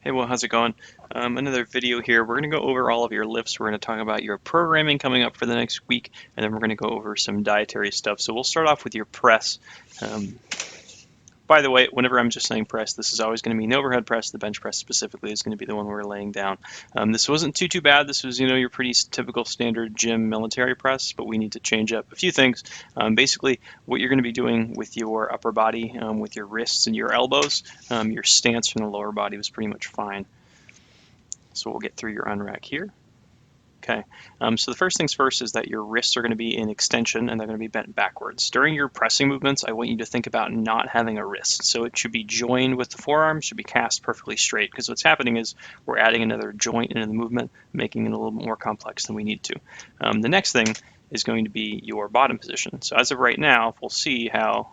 Hey, well, how's it going? Another video here. We're going to go over all of your lifts. We're going to talk about your programming coming up for the next week, and then we're going to go over some dietary stuff. So we'll start off with your press. Um, by the way, whenever I'm just saying press, this is always going to mean overhead press. The bench press specifically is going to be the one we're laying down. This wasn't too bad. This was, your pretty typical standard gym military press, but we need to change up a few things. Basically, what you're going to be doing with your upper body, with your wrists and your elbows, your stance from the lower body was pretty much fine. So we'll get through your unrack here. Okay, so the first things first is that your wrists are going to be in extension and they're going to be bent backwards. During your pressing movements, I want you to think about not having a wrist. So it should be joined with the forearm, should be cast perfectly straight, because what's happening is we're adding another joint into the movement, making it a little bit more complex than we need to. The next thing is going to be your bottom position. So as of right now, we'll see how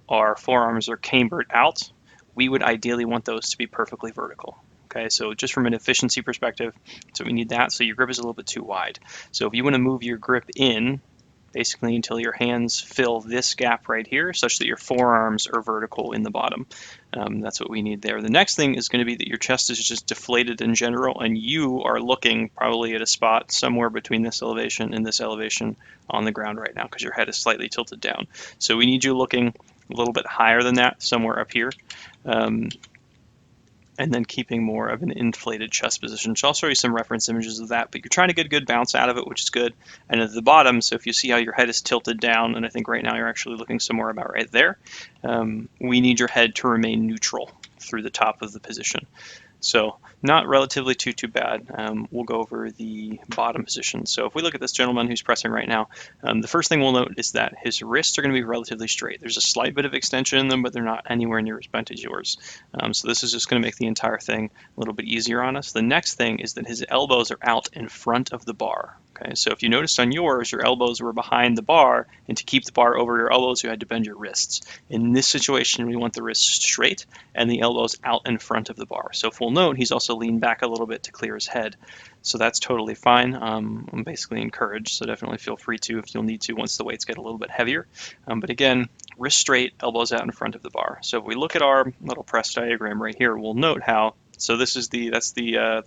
our forearms are cambered out. We would ideally want those to be perfectly vertical. Okay, so just from an efficiency perspective, so we need that. So your grip is a little bit too wide. So if you want to move your grip in, basically until your hands fill this gap right here, such that your forearms are vertical in the bottom. That's what we need there. The next thing is going to be that your chest is just deflated in general, and you are looking probably at a spot somewhere between this elevation and this elevation on the ground right now, because your head is slightly tilted down. So we need you looking a little bit higher than that, somewhere up here. And then keeping more of an inflated chest position. So I'll show you some reference images of that, but you're trying to get a good bounce out of it, which is good. And at the bottom, so if you see how your head is tilted down, and I think right now you're actually looking somewhere about right there, we need your head to remain neutral through the top of the position. So not relatively too bad. We'll go over the bottom position. So if we look at this gentleman who's pressing right now, the first thing we'll note is that his wrists are going to be relatively straight. There's a slight bit of extension in them, but they're not anywhere near as bent as yours. So this is just going to make the entire thing a little bit easier on us. The next thing is that his elbows are out in front of the bar. Okay, so if you noticed on yours, your elbows were behind the bar, and to keep the bar over your elbows, you had to bend your wrists. In this situation, we want the wrists straight and the elbows out in front of the bar. So if we'll note, he's also leaned back a little bit to clear his head. So that's totally fine. I'm basically encouraged, so definitely feel free to if you'll need to once the weights get a little bit heavier. But again, wrist straight, elbows out in front of the bar. So if we look at our little press diagram right here, we'll note how, so this is that's the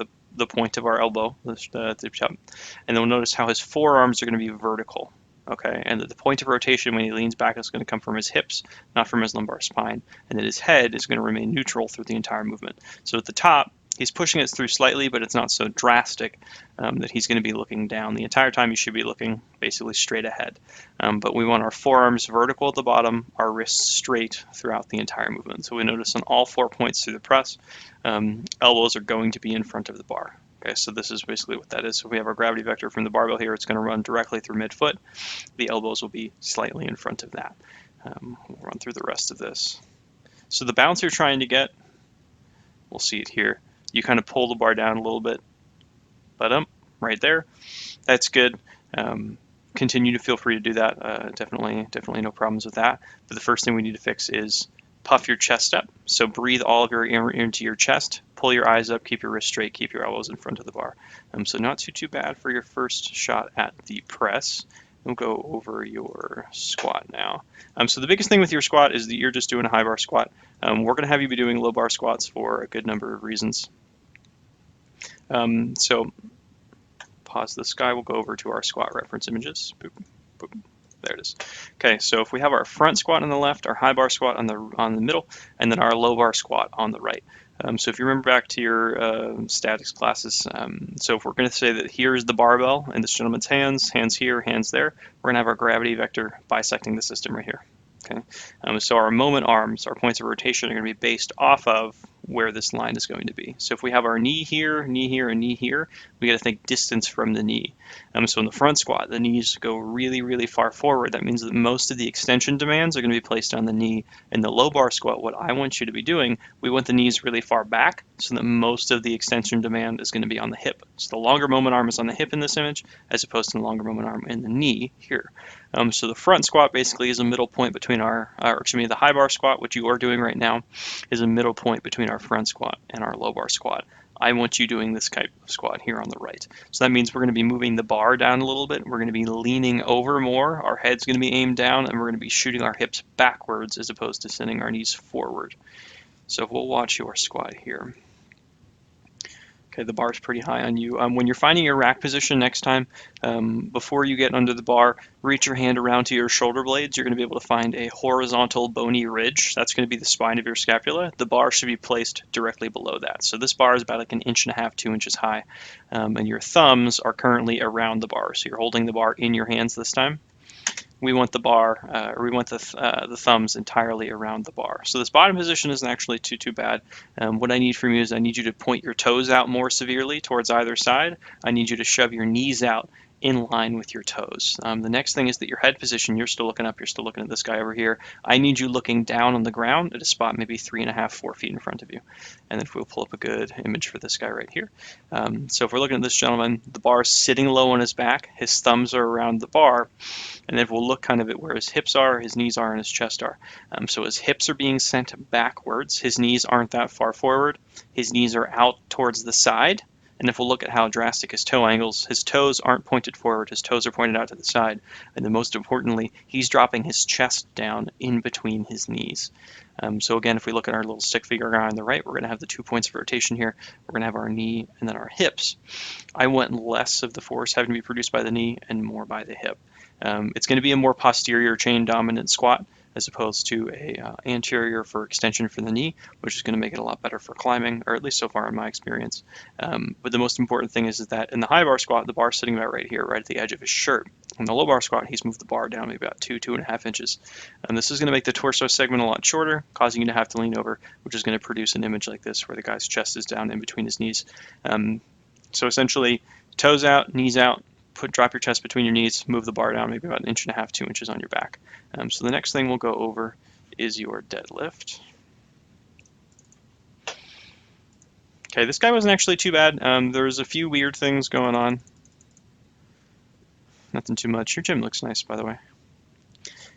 point of our elbow, and then we'll notice how his forearms are going to be vertical. Okay, and that the point of rotation when he leans back is going to come from his hips, not from his lumbar spine, and that his head is going to remain neutral through the entire movement. So at the top, he's pushing it through slightly, but it's not so drastic that he's going to be looking down. The entire time, you should be looking basically straight ahead. But we want our forearms vertical at the bottom, our wrists straight throughout the entire movement. So we notice on all 4 points through the press, elbows are going to be in front of the bar. Okay, so this is basically what that is. So if we have our gravity vector from the barbell here, it's going to run directly through midfoot. The elbows will be slightly in front of that. We'll run through the rest of this. So the bounce you're trying to get, we'll see it here. You kind of pull the bar down a little bit, but right there. That's good. Continue to feel free to do that. Definitely no problems with that. But the first thing we need to fix is puff your chest up. So breathe all of your air into your chest, pull your eyes up, keep your wrists straight, keep your elbows in front of the bar. So not too bad for your first shot at the press. We'll go over your squat now. So the biggest thing with your squat is that you're just doing a high bar squat. We're going to have you be doing low bar squats for a good number of reasons. So pause this guy. We'll go over to our squat reference images. Boop, boop. There it is. Okay, so if we have our front squat on the left, our high bar squat on the middle, and then our low bar squat on the right. So if you remember back to your statics classes, so if we're going to say that here's the barbell in this gentleman's hands here, hands there, we're going to have our gravity vector bisecting the system right here. Okay, so our moment arms, our points of rotation are going to be based off of where this line is going to be. So if we have our knee here, and knee here, we got to think distance from the knee. So in the front squat, the knees go really far forward. That means that most of the extension demands are going to be placed on the knee. In the low bar squat, what I want you to be doing, we want the knees really far back so that most of the extension demand is going to be on the hip. So the longer moment arm is on the hip in this image, as opposed to the longer moment arm in the knee here. So the front squat basically is a middle point between the high bar squat, which you are doing right now, is a middle point between our front squat and our low bar squat. I want you doing this type of squat here on the right. So that means we're going to be moving the bar down a little bit. We're going to be leaning over more. Our head's going to be aimed down, and we're going to be shooting our hips backwards as opposed to sending our knees forward. So we'll watch your squat here. Okay, the bar is pretty high on you. When you're finding your rack position next time, before you get under the bar, reach your hand around to your shoulder blades. You're going to be able to find a horizontal bony ridge. That's going to be the spine of your scapula. The bar should be placed directly below that. So this bar is about like 1.5 inches, 2 inches high, and your thumbs are currently around the bar. So you're holding the bar in your hands this time. We want the bar, or we want the thumbs entirely around the bar. So this bottom position isn't actually too bad. What I need from you is I need you to point your toes out more severely towards either side. I need you to shove your knees out in line with your toes. The next thing is that your head position, you're still looking up, you're still looking at this guy over here. I need you looking down on the ground at a spot maybe 3.5, 4 feet in front of you. And then if we'll pull up a good image for this guy right here. So if we're looking at this gentleman, the bar is sitting low on his back, his thumbs are around the bar, and then we'll look kind of at where his hips are, his knees are, and his chest are. So his hips are being sent backwards. His knees aren't that far forward. His knees are out towards the side. And if we'll look at how drastic his toe angles, his toes aren't pointed forward. His toes are pointed out to the side. And then most importantly, he's dropping his chest down in between his knees. So again, if we look at our little stick figure guy on the right, we're going to have the 2 points of rotation here. We're going to have our knee and then our hips. I want less of the force having to be produced by the knee and more by the hip. It's going to be a more posterior chain dominant squat as opposed to a anterior for extension for the knee, which is going to make it a lot better for climbing, or at least so far in my experience. But the most important thing is that in the high bar squat, the bar's sitting about right here, right at the edge of his shirt. In the low bar squat, he's moved the bar down maybe about 2.5 inches. And this is going to make the torso segment a lot shorter, causing you to have to lean over, which is going to produce an image like this where the guy's chest is down in between his knees. So essentially, toes out, knees out, drop your chest between your knees, move the bar down maybe about 1.5 inches, 2 inches on your back. So the next thing we'll go over is your deadlift. Okay, this guy wasn't actually too bad. There was a few weird things going on. Nothing too much. Your gym looks nice, by the way.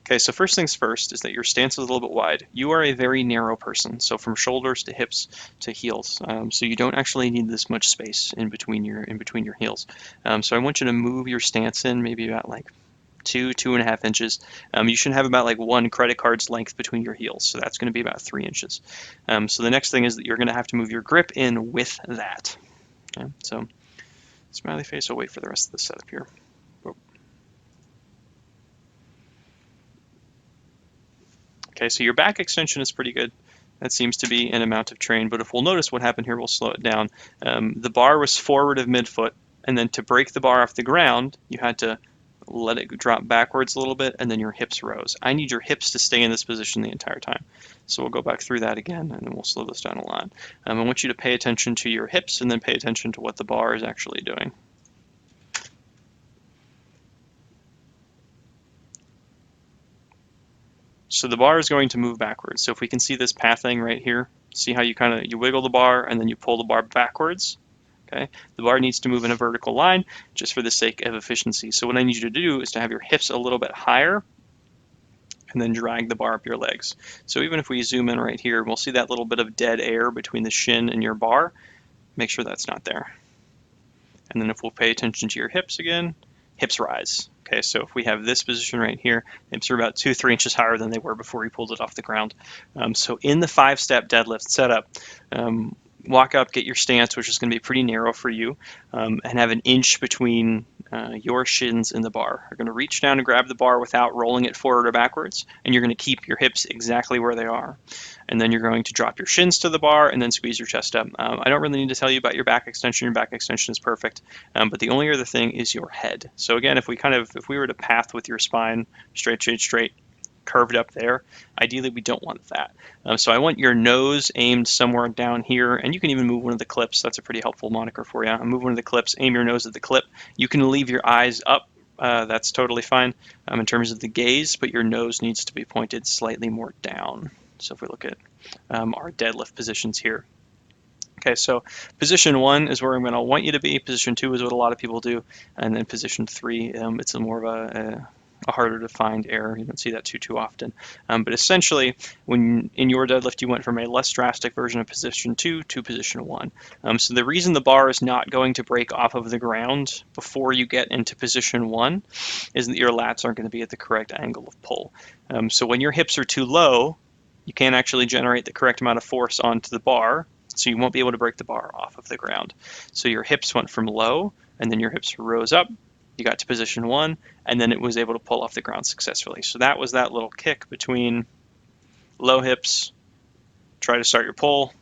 Okay, so first things first is that your stance is a little bit wide. You are a very narrow person, so from shoulders to hips to heels. So you don't actually need this much space in between your heels. So I want you to move your stance in maybe about like 2.5 inches. You should have about like 1 credit card's length between your heels, so that's going to be about 3 inches. So the next thing is that you're going to have to move your grip in with that. Okay, so smiley face. I'll wait for the rest of the setup here. Okay, so your back extension is pretty good. That seems to be an amount of train, but if we'll notice what happened here, we'll slow it down. The bar was forward of midfoot, and then to break the bar off the ground, you had to let it drop backwards a little bit, and then your hips rose. I need your hips to stay in this position the entire time. So we'll go back through that again, and then we'll slow this down a lot. I want you to pay attention to your hips, and then pay attention to what the bar is actually doing. So the bar is going to move backwards. So if we can see this pathing right here, see how you wiggle the bar and then you pull the bar backwards. Okay, the bar needs to move in a vertical line just for the sake of efficiency. So what I need you to do is to have your hips a little bit higher and then drag the bar up your legs. So even if we zoom in right here, we'll see that little bit of dead air between the shin and your bar. Make sure that's not there. And then if we'll pay attention to your hips again, hips rise. Okay, so if we have this position right here, hips are about 2-3 inches higher than they were before we pulled it off the ground. So in the 5-step deadlift setup, walk up, get your stance, which is going to be pretty narrow for you, and have 1 inch between your shins and the bar. You're going to reach down and grab the bar without rolling it forward or backwards, and you're going to keep your hips exactly where they are. And then you're going to drop your shins to the bar and then squeeze your chest up. I don't really need to tell you about your back extension. Your back extension is perfect. But the only other thing is your head. So again, if we were to path with your spine straight, curved up there, ideally we don't want that. So I want your nose aimed somewhere down here, and you can even move one of the clips. That's a pretty helpful moniker for you. Move one of the clips, aim your nose at the clip. You can leave your eyes up. That's totally fine in terms of the gaze, but your nose needs to be pointed slightly more down. So if we look at our deadlift positions here. Okay, so position 1 is where I'm going to want you to be. Position 2 is what a lot of people do. And then position 3, it's more of a harder to find error. You don't see that too often. But essentially, when in your deadlift, you went from a less drastic version of position 2 to position 1. So the reason the bar is not going to break off of the ground before you get into position 1 is that your lats aren't going to be at the correct angle of pull. So when your hips are too low, you can't actually generate the correct amount of force onto the bar. So you won't be able to break the bar off of the ground. So your hips went from low, and then your hips rose up. You got to position 1, and then it was able to pull off the ground successfully. So that was that little kick between low hips, try to start your pull,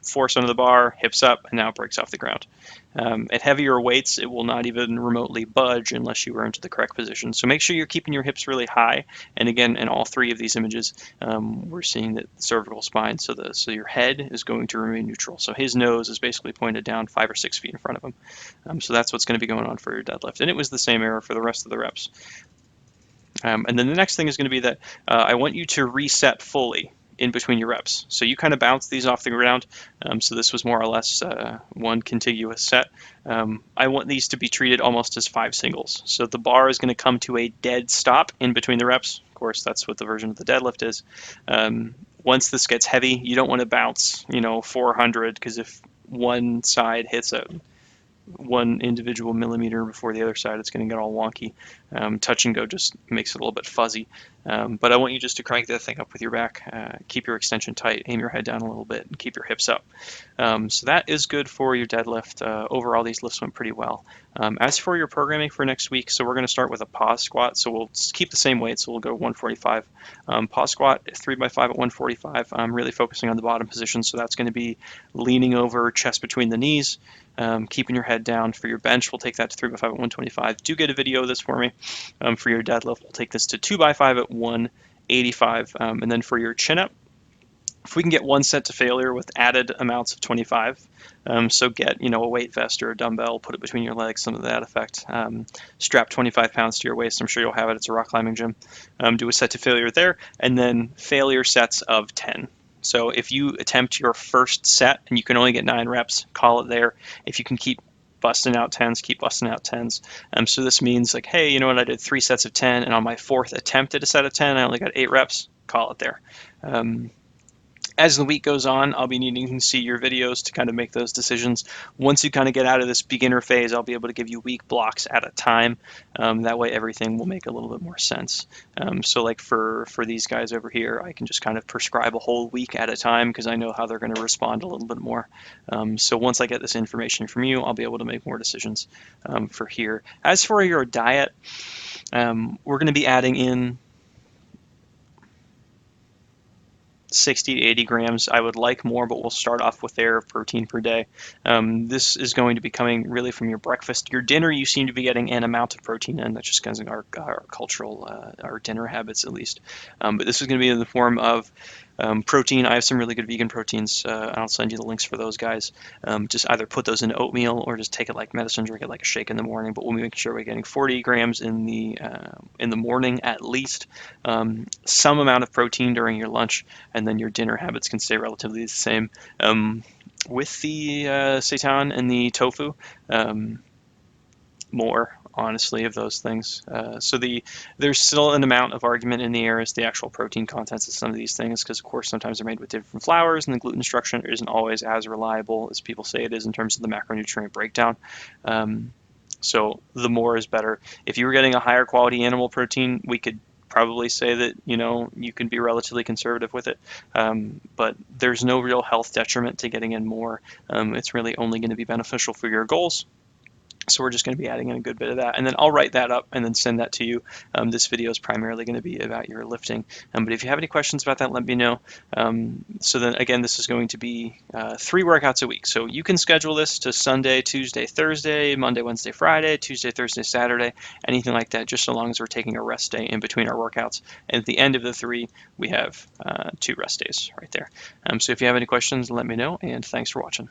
force under the bar, hips up, and now it breaks off the ground. At heavier weights, it will not even remotely budge unless you are into the correct position. So make sure you're keeping your hips really high. And again, in all 3 of these images, we're seeing that the cervical spine, so your head is going to remain neutral. So his nose is basically pointed down 5 or 6 feet in front of him. So that's what's going to be going on for your deadlift. And it was the same error for the rest of the reps. And then the next thing is going to be that I want you to reset fully in between your reps. So you kind of bounce these off the ground. So this was more or less one contiguous set. I want these to be treated almost as 5 singles. So the bar is going to come to a dead stop in between the reps. Of course, that's what the version of the deadlift is. Once this gets heavy, you don't want to bounce, 400, because if one side hits a one individual millimeter before the other side, it's going to get all wonky. Touch and go just makes it a little bit fuzzy. But I want you just to crank that thing up with your back, keep your extension tight, aim your head down a little bit, and keep your hips up. So that is good for your deadlift. Overall, these lifts went pretty well. As for your programming for next week, so we're going to start with a pause squat. So we'll keep the same weight, so we'll go 145. Pause squat, 3x5 at 145. I'm really focusing on the bottom position, so that's going to be leaning over, chest between the knees, keeping your head down. For your bench, we'll take that to 3x5 at 125. Do get a video of this for me. For your deadlift, we'll take this to 2x5 at 185. And then for your chin up, if we can get one set to failure with added amounts of 25, so get a weight vest or a dumbbell, put it between your legs, some of that effect. Strap 25 pounds to your waist. I'm sure you'll have it. It's a rock climbing gym. Do a set to failure there, and then failure sets of 10. So if you attempt your first set and you can only get 9 reps, call it there. If you can keep busting out 10s, keep busting out 10s. So this means like, hey, you know what? I did 3 sets of 10, and on my 4th attempt at a set of 10, I only got 8 reps. Call it there. As the week goes on, I'll be needing to see your videos to kind of make those decisions. Once you kind of get out of this beginner phase, I'll be able to give you week blocks at a time. That way everything will make a little bit more sense. So like for these guys over here, I can just kind of prescribe a whole week at a time because I know how they're going to respond a little bit more. So once I get this information from you, I'll be able to make more decisions for here. As for your diet, we're going to be adding in 60 to 80 grams. I would like more, but we'll start off with their protein per day. This is going to be coming really from your breakfast. Your dinner, you seem to be getting an amount of protein in. That's just kind of our cultural, our dinner habits at least. But this is going to be in the form of protein. I have some really good vegan proteins. I'll send you the links for those guys. Just either put those in oatmeal or just take it like medicine, drink it like a shake in the morning. But we'll make sure we're getting 40 grams in the morning at least. Some amount of protein during your lunch, and then your dinner habits can stay relatively the same. With the seitan and the tofu, more honestly of those things. So there's still an amount of argument in the air as the actual protein contents of some of these things, because of course sometimes they're made with different flours and the gluten structure isn't always as reliable as people say it is in terms of the macronutrient breakdown. So the more is better. If you were getting a higher quality animal protein, we could probably say that you can be relatively conservative with it, but there's no real health detriment to getting in more. It's really only going to be beneficial for your goals. So we're just going to be adding in a good bit of that, and then I'll write that up and then send that to you. This video is primarily going to be about your lifting, but if you have any questions about that, let me know. So then again, this is going to be 3 workouts a week. So you can schedule this to Sunday, Tuesday, Thursday, Monday, Wednesday, Friday, Tuesday, Thursday, Saturday, anything like that, just so long as we're taking a rest day in between our workouts. And at the end of the 3, we have 2 rest days right there. So if you have any questions, let me know, and thanks for watching.